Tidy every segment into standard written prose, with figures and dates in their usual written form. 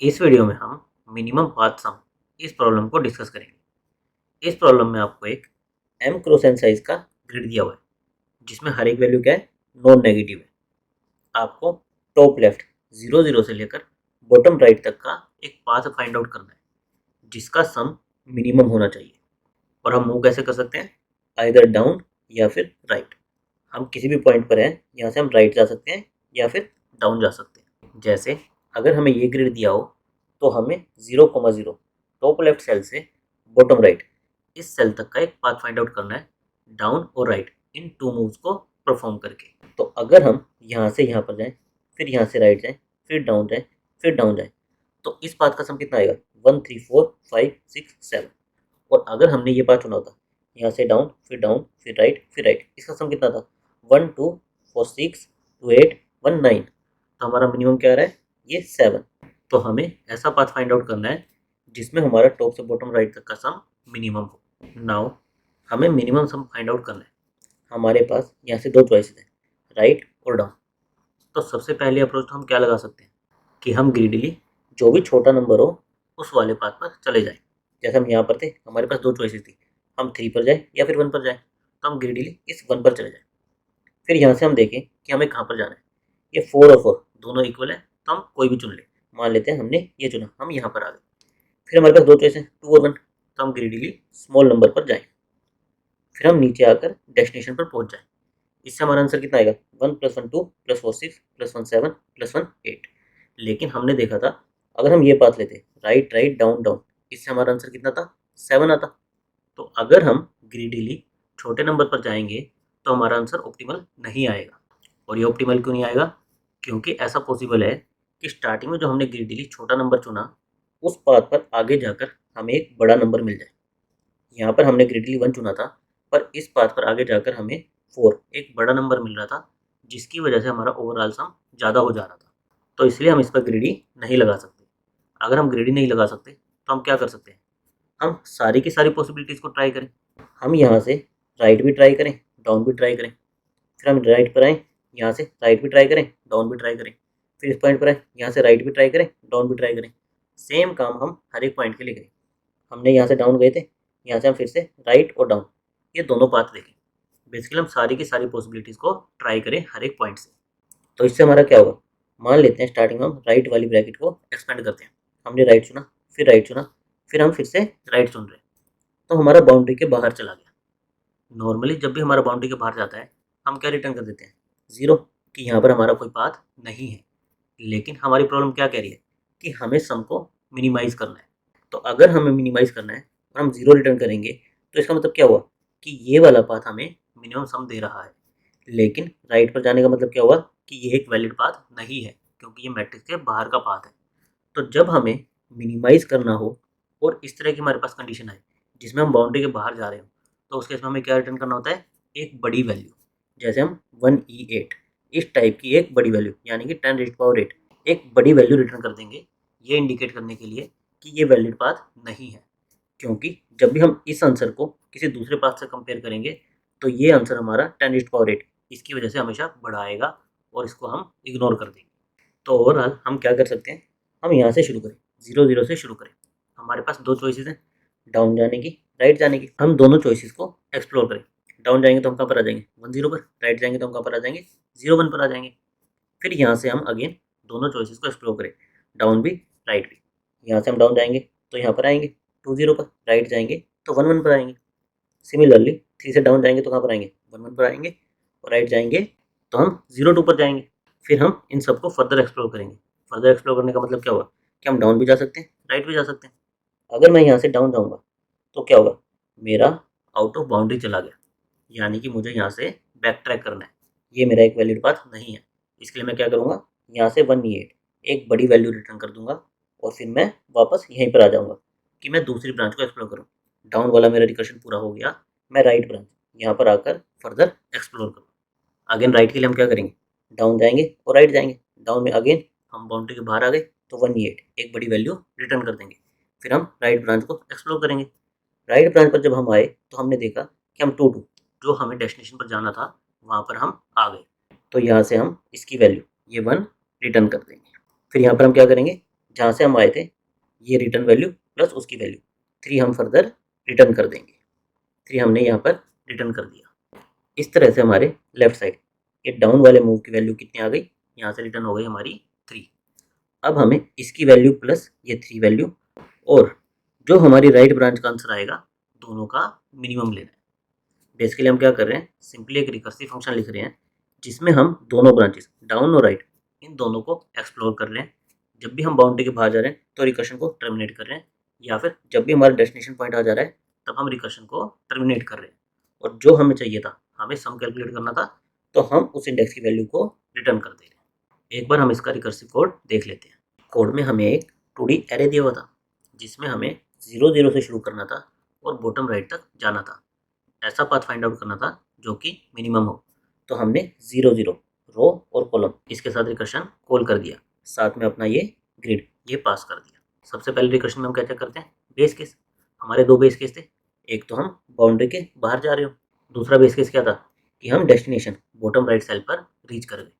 इस वीडियो में हम मिनिमम पाथ सम इस प्रॉब्लम को डिस्कस करेंगे। इस प्रॉब्लम में आपको एक m क्रॉस n साइज का ग्रिड दिया हुआ है जिसमें हर एक वैल्यू क्या है, नॉन नेगेटिव है। आपको टॉप लेफ्ट 0 0 से लेकर बॉटम राइट तक का एक पाथ फाइंड आउट करना है जिसका सम मिनिमम होना चाहिए। और हम मूव कैसे कर सकते हैं, आइदर डाउन या फिर राइट। हम किसी भी पॉइंट पर हैं, यहाँ से हम राइट जा सकते हैं या फिर डाउन जा सकते हैं। जैसे अगर हमें ये ग्रिड दिया हो तो हमें 0 0 टॉप लेफ्ट सेल से बॉटम राइट इस सेल तक का एक पाथ फाइंड आउट करना है, डाउन और राइट इन टू मूव्स को परफॉर्म करके। तो अगर हम यहाँ से यहाँ पर जाएं, फिर यहाँ से राइट जाएं, फिर डाउन जाएं, फिर डाउन जाएं, तो इस पाथ का सम कितना आएगा, 1 3 4 5 6 7। और अगर हमने ये पाथ चुना होता, यहाँ से डाउन फिर राइट, इसका सम कितना था, 1 2 4 6 2 8 1 9। तो हमारा मिनिमम क्या आ रहा है, ये 7। तो हमें ऐसा पाथ फाइंड आउट करना है जिसमें हमारा टॉप से बॉटम राइट तक का सम मिनिमम हो। नाउ हमें मिनिमम सम फाइंड आउट करना है। हमारे पास यहाँ से दो चॉइसेस हैं, राइट और डाउन। तो सबसे पहली अप्रोच तो हम क्या लगा सकते हैं कि हम ग्रीडली जो भी छोटा नंबर हो उस वाले पाथ पर चले जाएं। जैसे हम यहाँ पर थे, हमारे पास दो चॉइसेस थी, हम 3 पर जाएं या फिर 1 पर जाएं। तो हम ग्रीडली इस 1 पर चले जाएं। फिर यहाँ से हम देखें कि हमें कहाँ पर जाना है। ये 4 और 4 दोनों इक्वल है, तो हम कोई भी चुन लें। मान लेते हैं हमने ये चुना, हम यहाँ पर आ गए। फिर हमारे पास दो चॉइस है, 2 और 1। तो हम ग्रीडली स्मॉल नंबर पर जाएं। फिर हम नीचे आकर डेस्टिनेशन पर पहुंच जाएं। इससे हमारा आंसर कितना आएगा, 1 + 1 2 + 4 6 + 1 7 + 1 8। लेकिन हमने देखा था अगर हम ये पाथ लेते, राइट राइट डाउन डाउन, इससे हमारा आंसर कितना था, 7 आता। तो अगर हम ग्रीडीली छोटे नंबर पर जाएंगे तो हमारा आंसर ऑप्टिमल नहीं आएगा। और ये ऑप्टिमल क्यों नहीं आएगा, क्योंकि ऐसा पॉसिबल है कि स्टार्टिंग में जो हमने ग्रीडीली छोटा नंबर चुना उस पाथ पर आगे जाकर हमें एक बड़ा नंबर मिल जाए। यहाँ पर हमने ग्रीडीली 1 चुना था, पर इस पाथ पर आगे जाकर हमें 4 एक बड़ा नंबर मिल रहा था, जिसकी वजह से हमारा ओवरऑल सम ज़्यादा हो जा रहा था। तो इसलिए हम इस पर ग्रीडी नहीं लगा सकते। अगर हम ग्रीडी नहीं लगा सकते तो हम क्या कर सकते हैं, हम सारी की सारी पॉसिबिलिटीज़ को ट्राई करें। हम यहाँ से राइट भी ट्राई करें, डाउन भी ट्राई करें। फिर हम राइट पर आएँ, यहाँ से राइट भी ट्राई करें, डाउन भी ट्राई करें। फिर इस पॉइंट पर आएँ, यहाँ से राइट भी ट्राई करें, डाउन भी ट्राई करें। सेम काम हम हर एक पॉइंट के लिए करें। हमने यहाँ से डाउन गए थे, यहाँ से हम फिर से राइट और डाउन, ये दोनों पाथ देखें। बेसिकली हम सारी की सारी पॉसिबिलिटीज़ को ट्राई करें हर एक पॉइंट से। तो इससे हमारा क्या होगा, मान लेते हैं स्टार्टिंग में हम राइट वाली ब्रैकेट को एक्सपेंड करते हैं। हमने राइट चुना, फिर राइट चुना, फिर हम फिर से राइट चुन रहे हैं, तो हमारा बाउंड्री के बाहर चला गया। नॉर्मली जब भी हमारा बाउंड्री के बाहर जाता है हम क्या रिटर्न कर देते हैं, 0, कि यहाँ पर हमारा कोई पाथ नहीं है। लेकिन हमारी प्रॉब्लम क्या कह रही है कि हमें सम को मिनिमाइज करना है। तो अगर हमें मिनिमाइज करना है और हम 0 रिटर्न करेंगे तो इसका मतलब क्या हुआ कि ये वाला पाथ हमें मिनिमम सम दे रहा है। लेकिन राइट पर जाने का मतलब क्या हुआ कि ये एक वैलिड पाथ नहीं है, क्योंकि ये मैट्रिक्स के बाहर का पाथ है। तो जब हमें मिनिमाइज करना हो और इस तरह की हमारे पास कंडीशन आए जिसमें हम बाउंड्री के बाहर जा रहे हो, तो उस केस में हमें क्या रिटर्न करना होता है, एक बड़ी वैल्यू। जैसे हम 1E8 इस टाइप की एक बड़ी वैल्यू, यानी कि 10⁸ एक बड़ी वैल्यू रिटर्न कर देंगे, ये इंडिकेट करने के लिए कि ये वैलिड पाथ नहीं है। क्योंकि जब भी हम इस आंसर को किसी दूसरे पाथ से कंपेयर करेंगे तो ये आंसर हमारा 10⁸ इसकी वजह से हमेशा बड़ा आएगा और इसको हम इग्नोर कर देंगे। तो ओवरऑल हम क्या कर सकते हैं, हम यहाँ से शुरू करें, 0 0 से शुरू करें। हमारे पास दो चॉइसेस हैं, डाउन जाने की, राइट जाने की। हम दोनों चॉइसेस को एक्सप्लोर करें। डाउन जाएंगे तो हम कहाँ पर आ जाएंगे, 1 0 पर। राइट जाएंगे तो हम कहाँ पर आ जाएंगे, 0 1 पर आ जाएंगे। फिर यहाँ से हम अगेन दोनों चॉइसेस को एक्सप्लोर करें, डाउन भी राइट भी। यहाँ से हम डाउन जाएंगे तो यहाँ पर आएंगे 2 0 पर, राइट जाएंगे तो 1 1 पर आएंगे। सिमिलरली 3 से डाउन जाएंगे तो कहाँ पर आएंगे, 1 1 पर आएंगे, और राइट जाएंगे तो हम 0 2 पर जाएंगे। फिर हम इन सबको फर्दर एक्सप्लोर करेंगे। फर्दर एक्सप्लोर करने का मतलब क्या हुआ कि हम डाउन भी जा सकते हैं, राइट भी जा सकते हैं। अगर मैं यहाँ से डाउन जाऊँगा तो क्या होगा, मेरा आउट ऑफ बाउंड्री चला गया, यानी कि मुझे यहाँ से बैक ट्रैक करना है। ये मेरा एक वैलिड पाथ नहीं है। इसके लिए मैं क्या करूँगा, यहाँ से 1E8 एक बड़ी वैल्यू रिटर्न कर दूंगा और फिर मैं वापस यहीं पर आ जाऊँगा कि मैं दूसरी ब्रांच को एक्सप्लोर करूँ। डाउन वाला मेरा रिकर्शन पूरा हो गया, मैं राइट ब्रांच यहाँ पर आकर फर्दर एक्सप्लोर करूँ। अगेन राइट के लिए हम क्या करेंगे, डाउन जाएंगे और राइट जाएंगे। डाउन में अगेन हम बाउंड्री के बाहर आ गए तो 1E8 एक बड़ी वैल्यू रिटर्न कर देंगे। फिर हम राइट ब्रांच को एक्सप्लोर करेंगे। राइट ब्रांच पर जब हम आए तो हमने देखा कि हम 2 2 जो हमें डेस्टिनेशन पर जाना था वहाँ पर हम आ गए। तो यहाँ से हम इसकी वैल्यू ये 1 रिटर्न कर देंगे। फिर यहाँ पर हम क्या करेंगे, जहाँ से हम आए थे, ये रिटर्न वैल्यू प्लस उसकी वैल्यू 3 हम फर्दर रिटर्न कर देंगे। 3 हमने यहाँ पर रिटर्न कर दिया। इस तरह से हमारे लेफ्ट साइड ये डाउन वाले मूव की वैल्यू कितनी आ गई, यहाँ से रिटर्न हो गई हमारी 3। अब हमें इसकी वैल्यू प्लस ये 3 वैल्यू और जो हमारी राइट ब्रांच का आंसर आएगा, दोनों का मिनिमम लेना है। बेसिकली हम क्या कर रहे हैं, सिंपली एक रिकर्सिव फंक्शन लिख रहे हैं जिसमें हम दोनों ब्रांचेस डाउन और राइट इन दोनों को एक्सप्लोर कर रहे हैं। जब भी हम बाउंड्री के बाहर जा रहे हैं तो रिकर्शन को टर्मिनेट कर रहे हैं, या फिर जब भी हमारा डेस्टिनेशन पॉइंट आ जा रहा है तब हम रिकर्शन को टर्मिनेट कर रहे हैं। और जो हमें चाहिए था, हमें सम कैलकुलेट करना था, तो हम उस इंडेक्स की वैल्यू को रिटर्न कर दे रहे हैं। एक बार हम इसका रिकर्सिव कोड देख लेते हैं। कोड में हमें एक 2D एरे दिया हुआ था जिसमें हमें 0 0 से शुरू करना था और बॉटम राइट तक जाना था। ऐसा पाथ फाइंड आउट करना था जो कि मिनिमम हो। तो हमने 0 0 रो और कॉलम इसके साथ रिकर्शन कॉल कर दिया, साथ में अपना ये ग्रिड ये पास कर दिया। सबसे पहले रिकर्शन में हम क्या चेक करते हैं, बेस केस। हमारे दो बेस केस थे, एक तो हम बाउंड्री के बाहर जा रहे हो, दूसरा बेस केस क्या था कि हम डेस्टिनेशन बॉटम राइट सेल पर रीच कर गए।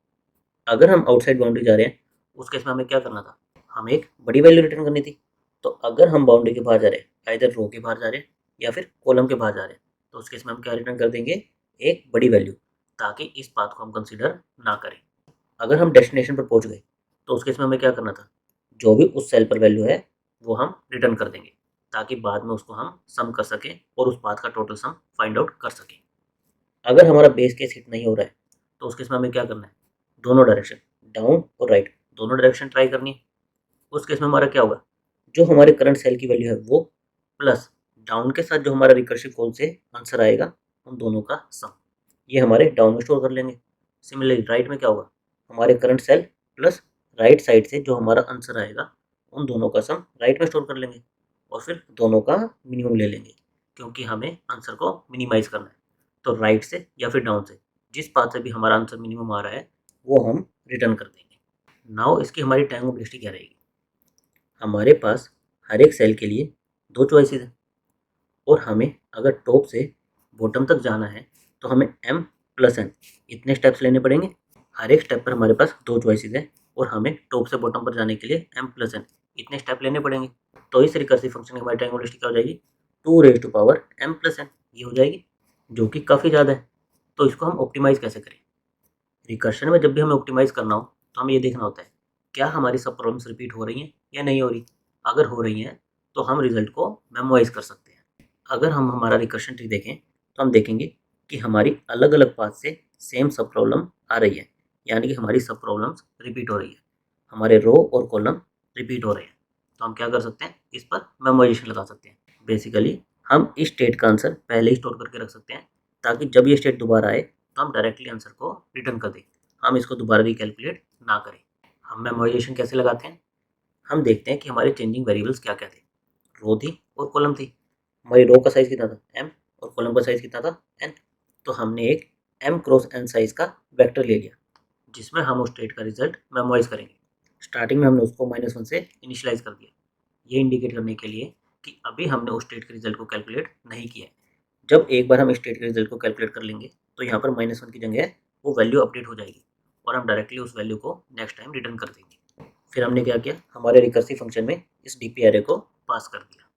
अगर हम आउटसाइड बाउंड्री जा रहे हैं उस केस में हमें क्या करना था, हमें एक बड़ी वैल्यू रिटर्न करनी थी। तो अगर हम बाउंड्री के बाहर जा रहे हैं, इधर रो के बाहर जा रहे हैं या फिर कॉलम के बाहर जा रहे हैं, तो उस केस में हम क्या रिटर्न कर देंगे, एक बड़ी वैल्यू, ताकि इस पाथ को हम कंसीडर ना करें। अगर हम डेस्टिनेशन पर पहुंच गए तो उस केस में हमें क्या करना था, जो भी उस सेल पर वैल्यू है वो हम रिटर्न कर देंगे, ताकि बाद में उसको हम सम कर सकें और उस पाथ का टोटल सम फाइंड आउट कर सकें। अगर हमारा बेस केस हिट नहीं हो रहा है तो उस केस में हमें क्या करना है, दोनों डायरेक्शन डाउन और राइट दोनों डायरेक्शन ट्राई करनी है। उस केस में हमारा क्या होगा, जो हमारे करंट सेल की वैल्यू है वो प्लस डाउन के साथ जो हमारा रिकर्सिव कॉल से आंसर आएगा उन दोनों का सम, ये हमारे डाउन में स्टोर कर लेंगे। सिमिलरली राइट में क्या होगा, हमारे current cell plus right side से जो हमारा आंसर आएगा उन दोनों का सम राइट में स्टोर कर लेंगे और फिर दोनों का मिनिमम ले लेंगे, क्योंकि हमें आंसर को मिनिमाइज करना है। तो राइट से या फिर डाउन से जिस पाथ से भी हमारा आंसर मिनिमम आ रहा है वो हम रिटर्न कर देंगे। नाउ इसकी हमारी टाइम कॉम्प्लेक्सिटी क्या रहेगी, हमारे पास हर एक सेल के लिए दो चॉइसेस हैं और हमें अगर टॉप से बॉटम तक जाना है तो हमें m प्लस n इतने स्टेप्स लेने पड़ेंगे। हर एक स्टेप पर हमारे पास दो चॉइसेस हैं और हमें टॉप से बॉटम पर जाने के लिए m प्लस n इतने स्टेप लेने पड़ेंगे। तो इस रिकर्सिव फंक्शन की हमारी टाइम कॉम्प्लेक्सिटी क्या हो जाएगी, 2 raise to power m plus n ये हो जाएगी, जो कि काफ़ी ज़्यादा है। तो इसको हम ऑप्टिमाइज़ कैसे करें, रिकर्शन में जब भी हमें ऑप्टिमाइज़ करना हो तो हमें ये देखना होता है क्या हमारी सब प्रॉब्लम्स रिपीट हो रही हैं या नहीं हो रही। अगर हो रही हैं तो हम रिजल्ट को मेमोराइज कर सकते हैं। अगर हम हमारा रिकर्शन ट्री देखें तो हम देखेंगे कि हमारी अलग अलग पाथ से सेम सब प्रॉब्लम आ रही है, यानी कि हमारी सब प्रॉब्लम्स रिपीट हो रही है, हमारे रो और कॉलम रिपीट हो रहे हैं। तो हम क्या कर सकते हैं, इस पर मेमोराइजेशन लगा सकते हैं। बेसिकली हम इस स्टेट का आंसर पहले ही स्टोर करके रख सकते हैं, ताकि जब ये स्टेट दोबारा आए तो हम डायरेक्टली आंसर को रिटर्न कर दें, हम इसको दोबारा रिकैलकुलेट ना करें। हम मेमोराइजेशन कैसे लगाते हैं, हम देखते हैं कि हमारे चेंजिंग वेरिएबल्स क्या क्या थे। रो थी और कॉलम थी, हमारी रो का साइज़ कितना था m और कॉलम का साइज़ कितना था n। तो हमने एक m क्रॉस n साइज़ का वेक्टर ले लिया जिसमें हम उस स्टेट का रिजल्ट मेमोराइज करेंगे। स्टार्टिंग में हमने उसको -1 से इनिशियलाइज कर दिया, ये इंडिकेट करने के लिए कि अभी हमने उस स्टेट के रिजल्ट को कैलकुलेट नहीं किया है। जब एक बार हम स्टेट के रिजल्ट को कैलकुलेट कर लेंगे तो यहाँ पर -1 की जगह वो वैल्यू अपडेट हो जाएगी और हम डायरेक्टली उस वैल्यू को नेक्स्ट टाइम रिटर्न कर देंगे। फिर हमने क्या किया, हमारे रिकर्सिव फंक्शन में इस डीपी एरे को पास कर दिया।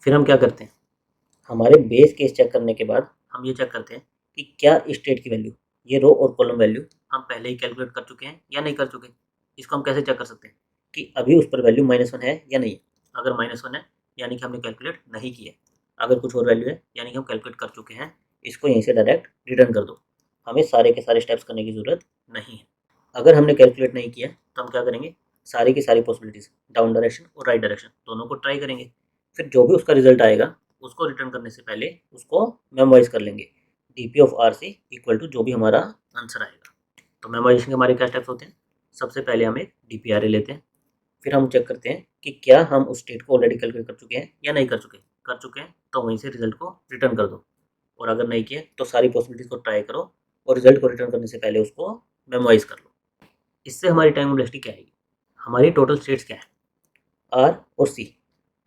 फिर हम क्या करते हैं, हमारे बेस केस चेक करने के बाद हम ये चेक करते हैं कि क्या स्टेट की वैल्यू, ये रो और कॉलम वैल्यू हम पहले ही कैलकुलेट कर चुके हैं या नहीं कर चुके। इसको हम कैसे चेक कर सकते हैं कि अभी उस पर वैल्यू -1 है या नहीं है। अगर -1 है यानी कि हमने कैलकुलेट नहीं किया, अगर कुछ और वैल्यू है यानी कि हम कैलकुलेट कर चुके हैं। इसको यहीं से डायरेक्ट रिटर्न कर दो, हमें सारे के सारे स्टेप्स करने की ज़रूरत नहीं है। अगर हमने कैलकुलेट नहीं किया तो हम क्या करेंगे, सारी की सारी पॉसिबिलिटीज़ डाउन डायरेक्शन और राइट डायरेक्शन दोनों को ट्राई करेंगे। फिर जो भी उसका रिजल्ट आएगा उसको रिटर्न करने से पहले उसको मेमोराइज कर लेंगे, D P of R C equal to जो भी हमारा आंसर आएगा। तो मेमोराइजेशन के हमारे क्या स्टेप्स होते हैं, सबसे पहले हम एक डी पी आर ए लेते हैं, फिर हम चेक करते हैं कि क्या हम उस स्टेट को ऑलरेडी कैलकुलेट कर चुके हैं या नहीं कर चुके। कर चुके हैं तो वहीं से रिजल्ट को रिटर्न कर दो, और अगर नहीं किया तो सारी पॉसिबिलिटीज़ को ट्राई करो और रिजल्ट को रिटर्न करने से पहले उसको मेमोराइज कर लो। इससे हमारी टाइम कॉम्प्लेक्सिटी क्या आएगी, हमारी टोटल स्टेट्स क्या है, आर और सी।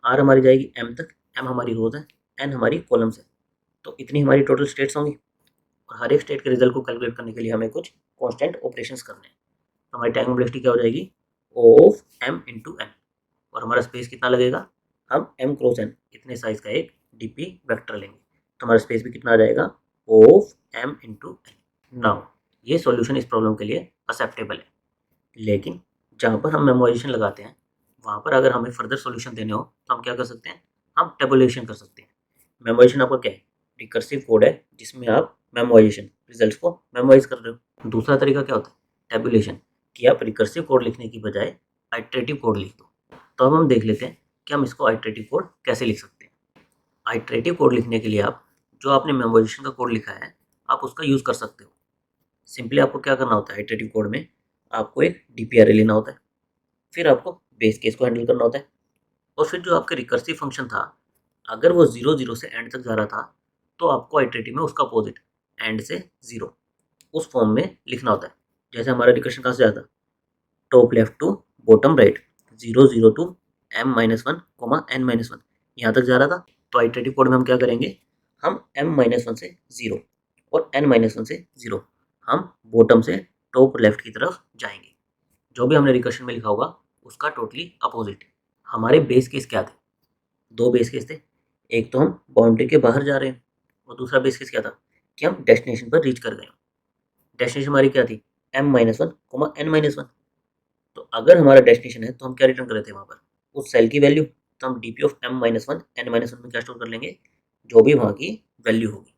आर हमारी जाएगी एम तक, एम हमारी रोज है, एन हमारी कॉलम्स है। तो इतनी हमारी टोटल स्टेट्स होंगी और हर एक स्टेट के रिजल्ट को कैलकुलेट करने के लिए हमें कुछ कांस्टेंट ऑपरेशंस करने हैं। तो हमारी टाइम कॉम्प्लेक्सिटी क्या हो जाएगी, O of m into N. और हमारा स्पेस कितना लगेगा, हम m क्रॉस n इतने साइज का एक डीपी वेक्टर लेंगे तो हमारा स्पेस भी कितना आ जाएगा, of m into n। Now ये सॉल्यूशन इस प्रॉब्लम के लिए एक्सेप्टेबल है, लेकिन जहाँ पर हम मेमोराइजेशन लगाते हैं वहाँ पर अगर हमें फर्दर सॉल्यूशन देने हो तो हम क्या कर सकते हैं, हम टेबुलेशन कर सकते हैं। मेमोराइजेशन आपका क्या है, रिकर्सिव कोड है जिसमें आप मेमोराइजेशन रिजल्ट्स को मेमोराइज कर रहे हो। दूसरा तरीका क्या होता है, टेबुलेशन, कि आप रिकर्सिव कोड लिखने की बजाय आइटरेटिव कोड लिख दो। तो अब हम देख लेते हैं कि हम इसको आइटरेटिव कोड कैसे लिख सकते हैं। आइटरेटिव कोड लिखने के लिए आप जो आपने मेमोराइजेशन का कोड लिखा है आप उसका यूज़ कर सकते हो। सिंपली आपको क्या करना होता है, आइटरेटिव कोड में आपको एक डीपीआरए लेना होता है, फिर आपको बेस केस को हैंडल करना होता है, और फिर जो आपका रिकर्सिव फंक्शन था अगर वो 0 से एंड तक जा रहा था तो आपको आइटरेटिव में उसका अपोजिट एंड से 0 उस फॉर्म में लिखना होता है। जैसे हमारा रिकर्शन कहाँ से जाता, top left to bottom right 0 to m-1 n-1 यहाँ तक जा रहा था। तो आइटरेटिव कोड में हम क्या करेंगे, हम m-1 से 0 और n-1 से 0 हम बॉटम से टॉप लेफ्ट की तरफ जाएंगे। जो भी हमने रिकर्शन में लिखा होगा उसका टोटली अपोजिट। हमारे बेस केस क्या थे, दो बेस केस थे, एक तो हम बाउंड्री के बाहर जा रहे हैं और दूसरा बेस केस क्या था कि हम डेस्टिनेशन पर रीच कर गए। डेस्टिनेशन हमारी क्या थी, m-1 n-1। तो अगर हमारा डेस्टिनेशन है तो हम क्या रिटर्न कर रहे थे वहाँ पर, उस सेल की वैल्यू। तो हम dp ऑफ m-1 n-1 में क्या स्टोर कर लेंगे, जो भी वहाँ की वैल्यू होगी।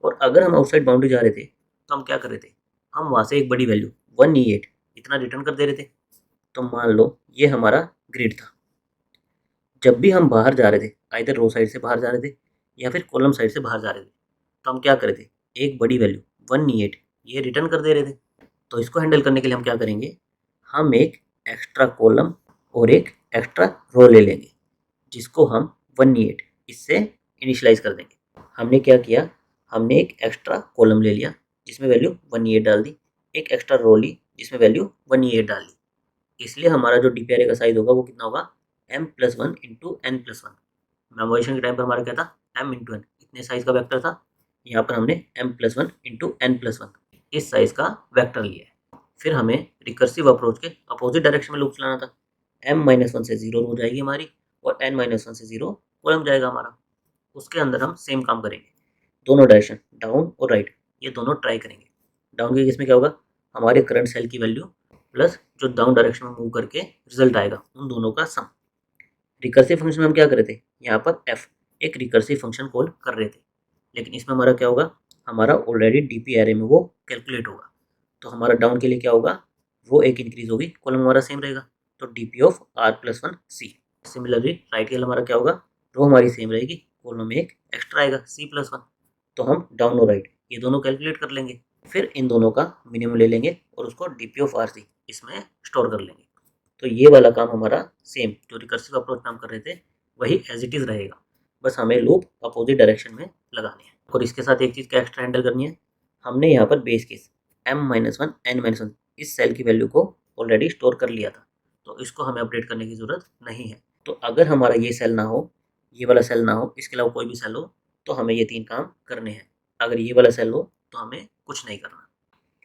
और अगर हम आउटसाइड बाउंड्री जा रहे थे तो हम क्या कर रहे थे, हम वहाँ से एक बड़ी वैल्यू 1e8 इतना रिटर्न कर दे रहे थे। तो मान लो ये हमारा ग्रिड था, जब भी हम बाहर जा रहे थे आइदर रो साइड से बाहर जा रहे थे या फिर कॉलम साइड से बाहर जा रहे थे तो हम क्या कर रहे थे, एक बड़ी वैल्यू 1e8 ये रिटर्न कर दे रहे थे। तो इसको हैंडल करने के लिए हम क्या करेंगे, हम एक एक्स्ट्रा कॉलम और एक एक्स्ट्रा रो ले लेंगे जिसको हम 1e8 इससे इनिशियलाइज कर देंगे। हमने क्या किया, हमने एक एक्स्ट्रा कॉलम ले लिया जिसमें वैल्यू 1e8 डाल दी, एक एक्स्ट्रा रो ली जिसमें वैल्यू 1e8 डाल दी। इसलिए हमारा जो डीपीआरए का साइज होगा वो कितना होगा, m+1 इंटू n+1। मेमोराइजेशन के टाइम पर हमारा क्या था, m इंटू n इतने साइज का वेक्टर था, यहाँ पर हमने m+1 इंटू n+1 इस साइज का वेक्टर लिया है। फिर हमें रिकर्सिव अप्रोच के अपोजिट डायरेक्शन में लूप चलाना था, m-1 से 0 रो जाएगी हमारी और n-1 से 0 कॉलम जाएगा हमारा। उसके अंदर हम सेम काम करेंगे, दोनों डायरेक्शन डाउन और राइट ये दोनों ट्राई करेंगे। डाउन के केस में क्या होगा, हमारे करंट सेल की वैल्यू प्लस जो डाउन डायरेक्शन में मूव करके रिजल्ट आएगा उन दोनों का सम। रिकर्सिव फंक्शन में हम क्या कर रहे थे, यहाँ पर f एक रिकर्सिव फंक्शन कॉल कर रहे थे, लेकिन इसमें हमारा क्या होगा, हमारा ऑलरेडी डीपीआरए में वो कैलकुलेट होगा। तो हमारा डाउन के लिए क्या होगा, वो एक इंक्रीज होगी, कॉलम हमारा सेम रहेगा तो DP of r+1 c। Similarly right के लिए हमारा क्या होगा, रो हमारी सेम रहेगी, कॉलम में एक एक्स्ट्रा आएगा c+1। तो हम डाउन और राइट ये दोनों कैलकुलेट कर लेंगे, फिर इन दोनों का मिनिमम ले लेंगे और उसको डीपी ऑफ rc इसमें स्टोर कर लेंगे। तो ये वाला काम हमारा सेम जो रिकर्सिव अप्रोच में हम कर रहे थे वही एज इट इज़ रहेगा, बस हमें लूप अपोजिट डायरेक्शन में लगानी है। और इसके साथ एक चीज़ क्या एक्स्ट्रा हैंडल करनी है, हमने यहाँ पर बेस केस m-1 n-1 इस सेल की वैल्यू को ऑलरेडी स्टोर कर लिया था, तो इसको हमें अपडेट करने की ज़रूरत नहीं है। तो अगर हमारा ये सेल ना हो, ये वाला सेल ना हो, इसके अलावा कोई भी सेल हो तो हमें ये 3 काम करने हैं। अगर ये वाला सेल हो तो हमें कुछ नहीं करना।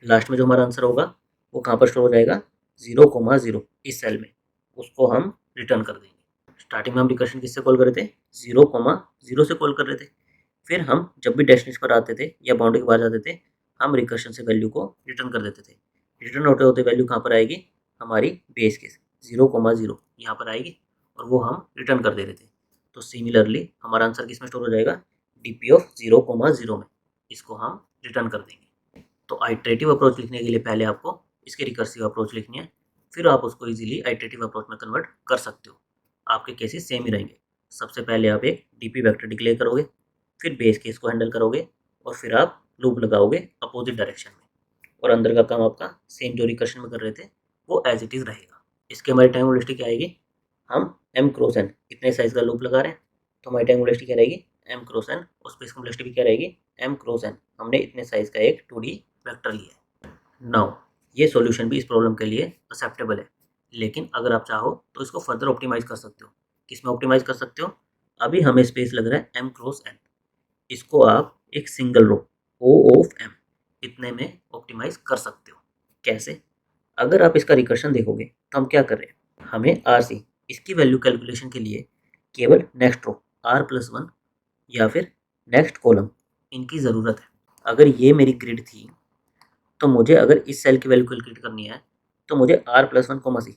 लास्ट में जो हमारा आंसर होगा वो कहाँ पर स्टोर हो जाएगा, 0,0 इस सेल में, उसको हम रिटर्न कर देंगे। स्टार्टिंग में हम रिकर्शन किससे कॉल कर रहे थे, 0,0 से कॉल कर रहे थे। फिर हम जब भी डेस्टिनेशन पर आते थे या बाउंड्री के बाहर जाते थे हम रिकर्शन से वैल्यू को रिटर्न कर देते थे। रिटर्न होते होते वैल्यू कहाँ पर आएगी, हमारी बेस केस 0,0 यहाँ पर आएगी और वो हम रिटर्न कर दे रहे थे। तो सिमिलरली हमारा आंसर किस में स्टोर हो जाएगा, डीपी ऑफ 0,0 में, इसको हम रिटर्न कर देंगे। तो आइटरेटिव अप्रोच लिखने के लिए पहले आपको इसकी रिकर्सिव अप्रोच लिखनी है, फिर आप उसको इजीली आइटरेटिव अप्रोच में कन्वर्ट कर सकते हो। आपके केसेस सेम ही रहेंगे। सबसे पहले आप एक डीपी वेक्टर डिक्लेयर करोगे, फिर बेस केस को हैंडल करोगे और फिर आप लूप लगाओगे अपोजिट डायरेक्शन में, और अंदर का काम आपका सेम जो रिकर्शन में कर रहे थे वो एज इट इज़ रहेगा। इसके हमारी टाइम वेलोसिटी क्या आएगी, हम m×n इतने साइज का लूप लगा रहे हैं तो हमारी टाइम वेलोसिटी क्या रहेगी, m×n, और स्पेस कॉम्प्लेक्सिटी भी क्या रहेगी, m×n। हमने इतने साइज का एक 2D वेक्टर लिया है। नाउ ये सॉल्यूशन भी इस प्रॉब्लम के लिए एक्सेप्टेबल है, लेकिन अगर आप चाहो तो इसको फर्दर ऑप्टिमाइज कर सकते हो। किस में ऑप्टिमाइज कर सकते हो, अभी हमें स्पेस लग रहा है m×n, इसको आप एक सिंगल रो O(m) इतने में ऑप्टिमाइज कर सकते हो। कैसे, अगर आप इसका रिकर्शन देखोगे तो हम क्या कर रहे हैं, हमें RC इसकी वैल्यू कैलकुलेशन के लिए केवल नेक्स्ट रो R+1 या फिर नेक्स्ट कॉलम इनकी ज़रूरत है। अगर ये मेरी ग्रिड थी तो मुझे अगर इस सेल की वैल्यू कैलकुलेट करनी है तो मुझे R+1, C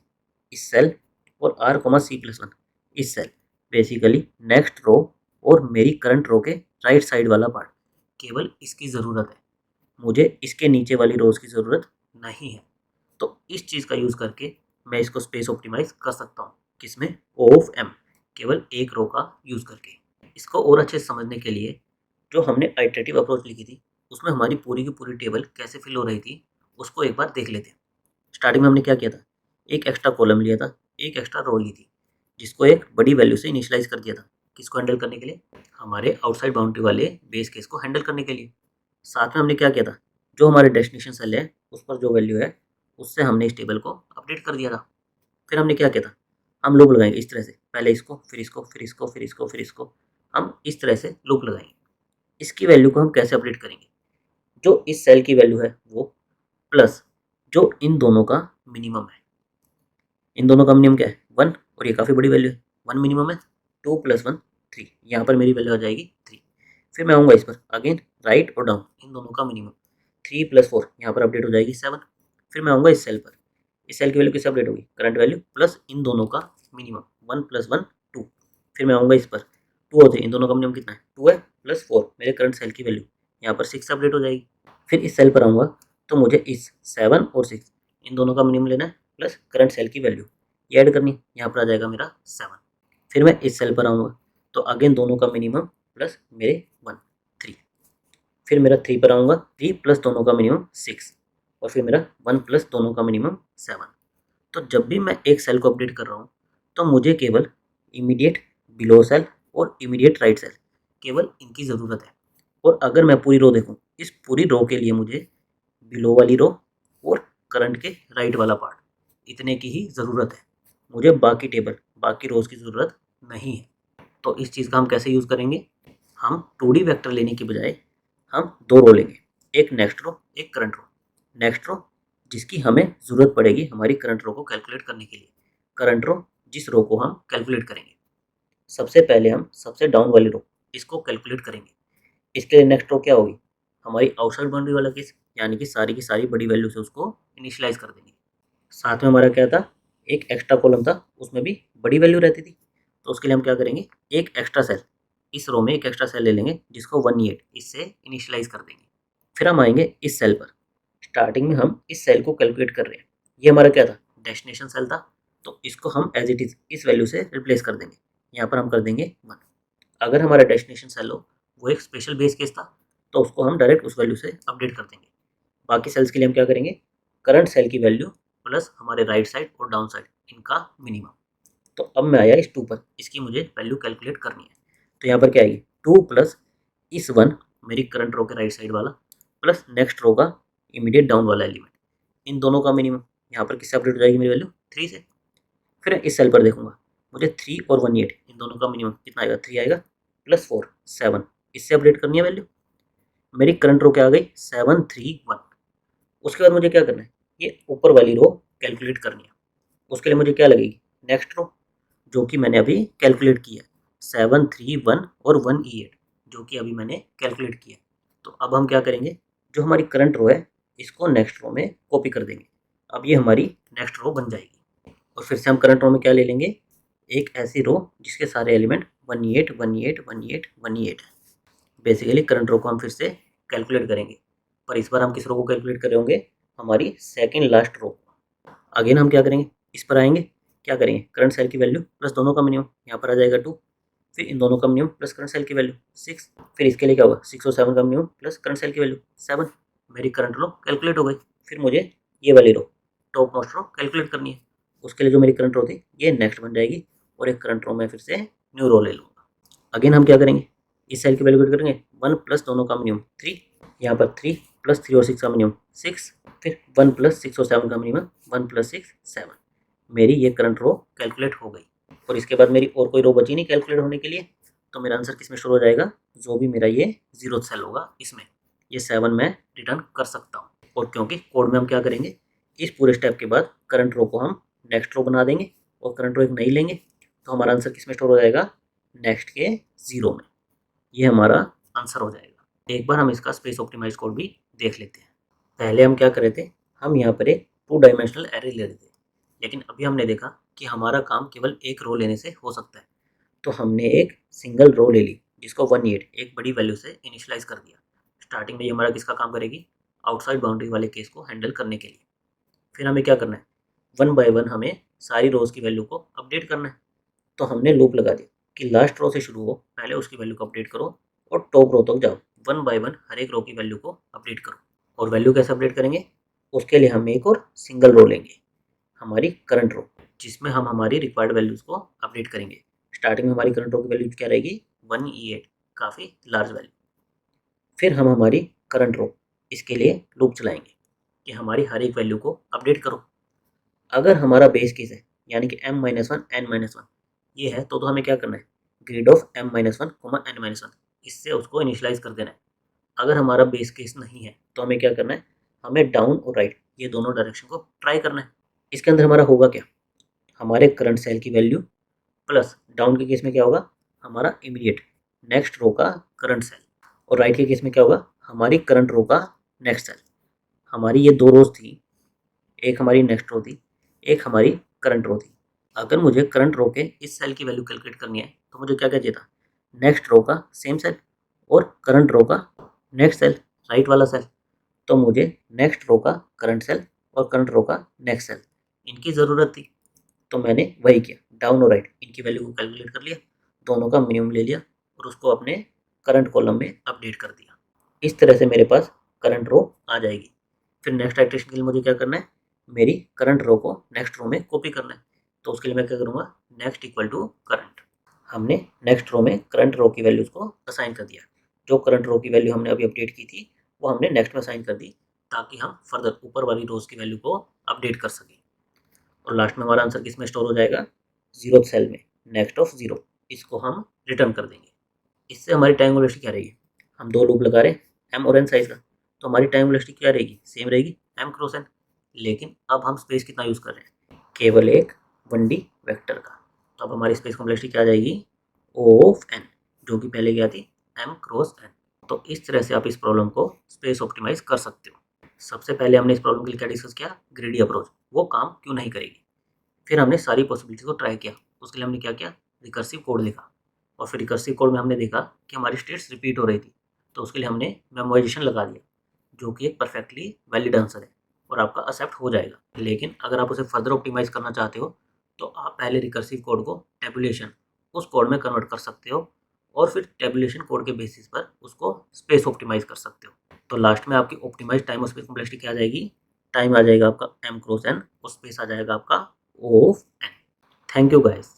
इस सेल और R, C+1 इस सेल, बेसिकली नेक्स्ट रो और मेरी करंट रो के राइट साइड वाला पार्ट, केवल इसकी ज़रूरत है। मुझे इसके नीचे वाली रोज की ज़रूरत नहीं है। तो इस चीज़ का यूज़ करके मैं इसको स्पेस ऑप्टिमाइज कर सकता हूँ। किसमें? O ऑफ M, केवल एक रो का यूज़ करके। इसको और अच्छे से समझने के लिए जो हमने आइटरेटिव अप्रोच लिखी थी उसमें हमारी पूरी की पूरी टेबल कैसे फिल हो रही थी उसको एक बार देख लेते हैं। स्टार्टिंग में हमने क्या किया था, एक एक्स्ट्रा कॉलम लिया था, एक एक्स्ट्रा रो ली थी, जिसको एक बड़ी वैल्यू से इनिशियलाइज कर दिया था। किसको हैंडल करने के लिए? हमारे आउटसाइड बाउंड्री वाले बेस केस को हैंडल करने के लिए। साथ में हमने क्या किया था, जो हमारे डेस्टिनेशन सेल है उस पर जो वैल्यू है उससे हमने इस टेबल को अपडेट कर दिया था। फिर हमने क्या किया था, हम लूप लगाएंगे इस तरह से, पहले इसको फिर इसको फिर इसको फिर इसको फिर इसको, हम इस तरह से लूप लगाएंगे। इसकी वैल्यू को हम कैसे अपडेट करेंगे, जो इस सेल की वैल्यू है वो प्लस जो इन दोनों का मिनिमम है। इन दोनों का मिनिमम क्या है? 1, और ये काफ़ी बड़ी वैल्यू है, 1 मिनिमम है, 2 + 1 3, यहाँ पर मेरी वैल्यू आ जाएगी 3। फिर मैं आऊँगा इस पर, अगेन राइट और डाउन इन दोनों का मिनिमम, 3 + 4 यहाँ पर अपडेट हो जाएगी 7। फिर मैं आऊँगा इस सेल पर, इस सेल की वैल्यू किससे अपडेट होगी? करंट वैल्यू प्लस इन दोनों का मिनिमम, 1 + 1 2। फिर मैं आऊँगा इस पर, 2 और 3 इन दोनों का मिनिमम कितना है? 2 है, प्लस 4 मेरे करंट सेल की वैल्यू, यहाँ पर 6 अपडेट हो जाएगी। फिर इस सेल पर आऊँगा तो मुझे इस 7 और 6 इन दोनों का मिनिमम लेना है प्लस करंट सेल की वैल्यू, ये ऐड करनी, यहाँ पर आ जाएगा मेरा 7। फिर मैं इस सेल पर आऊँगा तो अगेन दोनों का मिनिमम प्लस मेरे 1 3। फिर मेरा 3 पर आऊँगा, 3 प्लस दोनों का मिनिमम 6, और फिर मेरा 1 प्लस दोनों का मिनिमम 7। तो जब भी मैं एक सेल को अपडेट कर रहा हूँ तो मुझे केवल इमीडिएट बिलो सेल और इमीडिएट राइट सेल, केवल इनकी ज़रूरत है। और अगर मैं पूरी रो देखूँ, इस पूरी रो के लिए मुझे बिलो वाली रो और करंट के राइट वाला पार्ट, इतने की ही ज़रूरत है। मुझे बाकी टेबल, बाकी रोज़ की ज़रूरत नहीं है। तो इस चीज़ का हम कैसे यूज़ करेंगे, हम 2D वेक्टर लेने की बजाय हम 2 रो लेंगे, एक नेक्स्ट रो एक करंट रो। नेक्स्ट रो जिसकी हमें ज़रूरत पड़ेगी हमारी करंट रो को कैलकुलेट करने के लिए, करंट रो जिस रो को हम कैलकुलेट करेंगे। सबसे पहले हम सबसे डाउन वाली रो इसको कैलकुलेट करेंगे। इसके लिए नेक्स्ट रो क्या होगी, हमारी आउटसाइड बाउंड्री वाला केस, यानी कि सारी की सारी बड़ी वैल्यू से उसको इनिशियलाइज कर देंगे। साथ में हमारा क्या था, एक एक्स्ट्रा कॉलम था, उसमें भी बड़ी वैल्यू रहती थी। तो उसके लिए हम क्या करेंगे, एक एक्स्ट्रा सेल, इस रो में एक एक्स्ट्रा सेल ले लेंगे जिसको 18 इससे इनिशियलाइज कर देंगे। फिर हम आएंगे इस सेल पर, स्टार्टिंग में हम इस सेल को कैलकुलेट कर रहे हैं, ये हमारा क्या था, डेस्टिनेशन सेल था, तो इसको हम एज इट इज़ इस वैल्यू से रिप्लेस कर देंगे। यहाँ पर हम कर देंगे 1। अगर हमारा डेस्टिनेशन सेल हो वो एक स्पेशल बेस केस था तो उसको हम डायरेक्ट उस वैल्यू से अपडेट कर देंगे। बाकी सेल्स के लिए हम क्या करेंगे, करंट सेल की वैल्यू प्लस हमारे राइट साइड और डाउन साइड इनका मिनिमम। तो अब मैं आया इस 2 पर, इसकी मुझे वैल्यू कैलकुलेट करनी है। तो यहाँ पर क्या आएगी, 2 प्लस इस 1 मेरी करंट रो के राइट साइड वाला प्लस नेक्स्ट रो का इमीडिएट डाउन वाला एलिमेंट, इन दोनों का मिनिमम, यहाँ पर किससे अपडेट हो जाएगी मेरी वैल्यू, 3 से। फिर इस सेल पर देखूंगा, मुझे 3 और 18 इन दोनों का मिनिमम कितना आएगा, 3 आएगा, प्लस 4 7, इससे अपडेट करनी है वैल्यू। मेरी करंट रो क्या आ गई, 7 3 1। उसके बाद मुझे क्या करना है, ये ऊपर वाली रो कैलकुलेट करनी है। उसके लिए मुझे क्या लगेगी, नेक्स्ट रो जो कि मैंने अभी कैलकुलेट की है, 7 3 1 और 1 8 जो कि अभी मैंने कैलकुलेट किया। तो अब हम क्या करेंगे, जो हमारी करंट रो है इसको नेक्स्ट रो में कॉपी कर देंगे। अब ये हमारी नेक्स्ट रो बन जाएगी। और फिर से हम करंट रो में क्या ले लेंगे, एक ऐसी रो जिसके सारे एलिमेंट 18 18 18 18 है। बेसिकली करंट रो को हम फिर से कैलकुलेट करेंगे, पर इस बार हम किस रो को कैलकुलेट कर रहे होंगे, हमारी सेकेंड लास्ट रो। अगेन हम क्या करेंगे, इस पर आएंगे, क्या करेंगे, करंट सेल की वैल्यू प्लस दोनों का मिनिमम, यहाँ पर आ जाएगा 2, फिर इन दोनों का मिनिमम प्लस करंट सेल की वैल्यू 6, फिर इसके लिए क्या होगा, 6 और 7 का मिनिमम प्लस करंट सेल की वैल्यू 7। मेरी करंट रो कैलकुलेट हो गई। फिर मुझे ये वाली रो, टॉप मोस्ट रो कैलकुलेट करनी है। उसके लिए जो मेरी करंट रो थी ये नेक्स्ट बन जाएगी, और एक करंट रो में फिर से न्यू रो ले लूँगा। अगेन हम क्या करेंगे, इस सेल की वैल्यू कैलकुलेट करेंगे, 1 प्लस दोनों का मिनिमम 3, यहाँ पर 3 प्लस 3 और 6 का मिनिमम 6, फिर 1 प्लस 6 और 7 का मिनिमम 1 प्लस 6 7। मेरी ये करंट रो कैलकुलेट हो गई। और इसके बाद मेरी और कोई रो बची नहीं कैलकुलेट होने के लिए, तो मेरा आंसर किस में शुरू हो जाएगा, जो भी मेरा ये 0th सेल होगा इसमें, ये 7 मैं रिटर्न कर सकता हूँ। और क्योंकि कोड में हम क्या करेंगे, इस पूरे स्टेप के बाद करंट रो को हम नेक्स्ट रो बना देंगे और करंट रो एक नई लेंगे तो हमारा आंसर किस में स्टोर हो जाएगा, नेक्स्ट के 0 में। ये हमारा आंसर हो जाएगा। एक बार हम इसका स्पेस ऑप्टिमाइज कोड भी देख लेते हैं। पहले हम क्या कर रहे थे, हम यहाँ पर एक 2 डायमेंशनल एरे ले रहे थे, लेकिन अभी हमने देखा कि हमारा काम केवल एक रो लेने से हो सकता है। तो हमने एक सिंगल रो ले ली जिसको 18 एक बड़ी वैल्यू से इनिशियलाइज कर दिया। स्टार्टिंग में ये हमारा किसका काम करेगी, आउटसाइड बाउंड्री वाले केस को हैंडल करने के लिए। फिर हमें क्या करना है, 1 बाय 1 हमें सारी रोज की वैल्यू को अपडेट करना है। तो हमने लूप लगा दिया कि लास्ट रो से शुरू हो, पहले उसकी वैल्यू को अपडेट करो और टॉप रो तक जाओ, 1 बाय 1 हर एक रो की वैल्यू को अपडेट करो। और वैल्यू कैसे अपडेट करेंगे, उसके लिए हम एक और सिंगल रो लेंगे, हमारी करंट रो, जिसमें हम हमारी रिक्वायर्ड वैल्यूज को अपडेट करेंगे। स्टार्टिंग में हमारी करंट रो की वैल्यू क्या रहेगी, 1E8, काफ़ी लार्ज वैल्यू। फिर हम हमारी करंट रो, इसके लिए लूप चलाएंगे कि हमारी हर एक वैल्यू को अपडेट करो। अगर हमारा बेस केस है यानी कि m-1 n-1 ये है तो हमें क्या करना है, ग्रिड ऑफ m-1, n-1 इससे उसको इनिशियलाइज कर देना है। अगर हमारा बेस केस नहीं है तो हमें क्या करना है, हमें डाउन और राइट ये दोनों डायरेक्शन को ट्राई करना है। इसके अंदर हमारा होगा क्या, हमारे करंट सेल की वैल्यू प्लस डाउन के केस में क्या होगा, हमारा इमीडिएट नेक्स्ट रो का करंट सेल, और राइट के केस में क्या होगा, हमारी करंट रो का नेक्स्ट सेल। हमारी ये दो रोज थी, एक हमारी नेक्स्ट रो थी, एक हमारी करंट रो थी। अगर मुझे करंट रो के इस सेल की वैल्यू कैलकुलेट करनी है तो मुझे क्या क्या चाहिए था, नेक्स्ट रो का सेम सेल और करंट रो का नेक्स्ट सेल, राइट वाला सेल। तो मुझे नेक्स्ट रो का करंट सेल और करंट रो का नेक्स्ट सेल इनकी ज़रूरत थी। तो मैंने वही किया, डाउन और राइट इनकी वैल्यू को कैलकुलेट कर लिया, दोनों का मिनिमम ले लिया और उसको अपने करंट कॉलम में अपडेट कर दिया। इस तरह से मेरे पास करंट रो आ जाएगी। फिर नेक्स्ट आइटरेशन के लिए मुझे क्या करना है, मेरी करंट रो को नेक्स्ट रो में कॉपी करना है। तो उसके लिए मैं क्या करूँगा, नेक्स्ट इक्वल टू करंट। हमने नेक्स्ट रो में करंट रो की वैल्यूज़ को असाइन कर दिया। जो करंट रो की वैल्यू हमने अभी अपडेट की थी वो हमने नेक्स्ट में असाइन कर दी, ताकि हम फर्दर ऊपर वाली रोज की वैल्यू को अपडेट कर सकें। और लास्ट में हमारा आंसर किस में स्टोर हो जाएगा, 0th सेल में, नेक्स्ट ऑफ 0। इसको हम रिटर्न कर देंगे। इससे हमारी टाइम वेलोसिटी क्या रहेगी, हम दो लूप लगा रहे हैं एम और एन साइज का, तो हमारी टाइम वेलोसिटी क्या रहेगी, सेम रहेगी एम क्रॉस एन। लेकिन अब हम स्पेस कितना यूज़ कर रहे हैं, केवल एक 1D वेक्टर का। तो अब हमारी स्पेस कॉम्प्लेक्सिटी क्या आ जाएगी, O ऑफ एन, जो कि पहले क्या थी, एम क्रॉस एन। तो इस तरह से आप इस प्रॉब्लम को स्पेस ऑप्टिमाइज कर सकते हो। सबसे पहले हमने इस प्रॉब्लम के लिए क्या डिस्कस किया, ग्रीडी अप्रोच, वो काम क्यों नहीं करेगी। फिर हमने सारी पॉसिबिलिटी को ट्राई किया, उसके लिए हमने क्या किया, रिकर्सिव कोड लिखा। और फिर रिकर्सिव कोड में हमने देखा कि हमारी स्टेट्स रिपीट हो रही थी, तो उसके लिए हमने मेमोराइजेशन लगा दिया, जो कि एक परफेक्टली वैलिड आंसर है और आपका एक्सेप्ट हो जाएगा। लेकिन अगर आप उसे फर्दर ऑप्टिमाइज करना चाहते हो तो आप पहले रिकर्सिव कोड को टेबुलेशन उस कोड में कन्वर्ट कर सकते हो और फिर टेबुलेशन कोड के बेसिस पर उसको स्पेस ऑप्टिमाइज कर सकते हो। तो लास्ट में आपकी ऑप्टिमाइज टाइम और स्पेस कॉम्प्लेक्सिटी क्या आ जाएगी, टाइम आ जाएगा आपका m क्रॉस n और स्पेस आ जाएगा आपका O of n। Thank you guys.